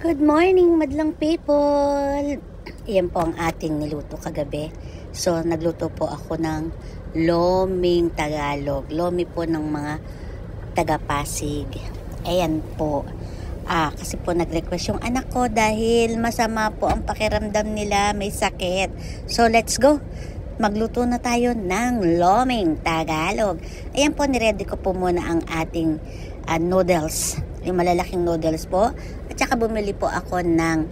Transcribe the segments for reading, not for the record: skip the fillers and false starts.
Good morning, madlang people! Iyan po ang ating niluto kagabi. So, nagluto po ako ng loming Tagalog. Lomi po ng mga taga-Pasig. Ayan po. Kasi po nag-request yung anak ko dahil masama po ang pakiramdam nila, may sakit. So, let's go! Magluto na tayo ng loming Tagalog. Ayan po, niready ko po muna ang ating noodles. Yung malalaking noodles po. At saka bumili po ako ng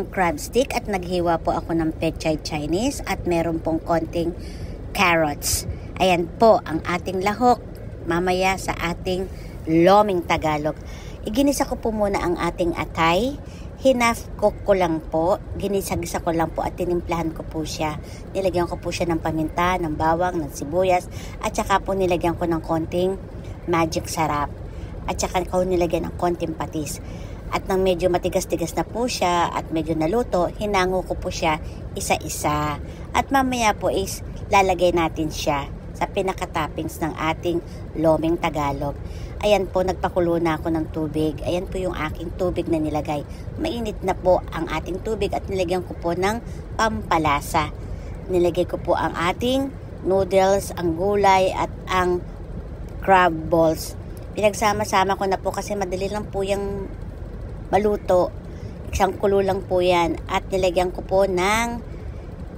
crab stick at naghiwa po ako ng pechay Chinese at meron pong konting carrots. Ayan po ang ating lahok mamaya sa ating loming Tagalog. Iginisa ko po muna ang ating atay. Hinaf cook ko lang po. Ginisa-gisa ko lang po at tinimplahan ko po siya. Nilagyan ko po siya ng paminta, ng bawang, ng sibuyas at saka po nilagyan ko ng konting magic sarap. At saka ko nilagyan ng konting patis. At nang medyo matigas-tigas na po siya at medyo naluto, hinango ko po siya isa-isa. At mamaya po is lalagay natin siya sa pinaka-toppings ng ating loming Tagalog. Ayan po, nagpakulo na ako ng tubig. Ayan po yung aking tubig na nilagay. Mainit na po ang ating tubig at nilagyan ko po ng pampalasa. Nilagay ko po ang ating noodles, ang gulay at ang crab balls. Pinagsama-sama ko na po kasi madali lang po yung maluto. Isang kulo lang po yan. At nilagyan ko po ng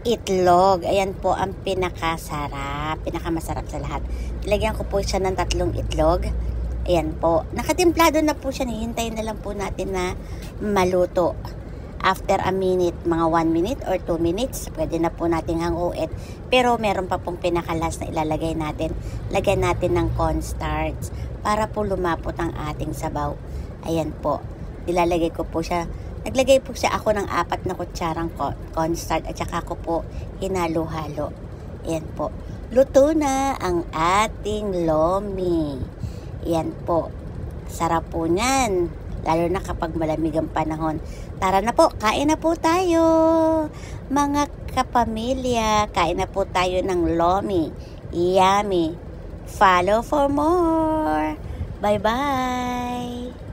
itlog. Ayan po ang pinakasarap. Pinakamasarap sa lahat. Nilagyan ko po siya ng 3 itlog. Ayan po. Nakatimplado na po siya. Hihintayin na lang po natin na maluto. After a minute, mga 1 minute or 2 minutes, pwede na po natin hanguin. Pero meron pa pong pinakalas na ilalagay natin. Lagyan natin ng cornstarch para po lumapot ang ating sabaw. Ayan po. Nilalagay ko po siya. Naglagay po siya ako ng 4 na kutsarang cornstarch at saka ko po hinalo-halo. Ayan po. Luto na ang ating lomi. Ayan po. Sarap po niyan. Lalo na kapag malamig ang panahon. Tara na po, kain na po tayo. Mga kapamilya, kain na po tayo ng lomi. Yummy. Follow for more. Bye-bye.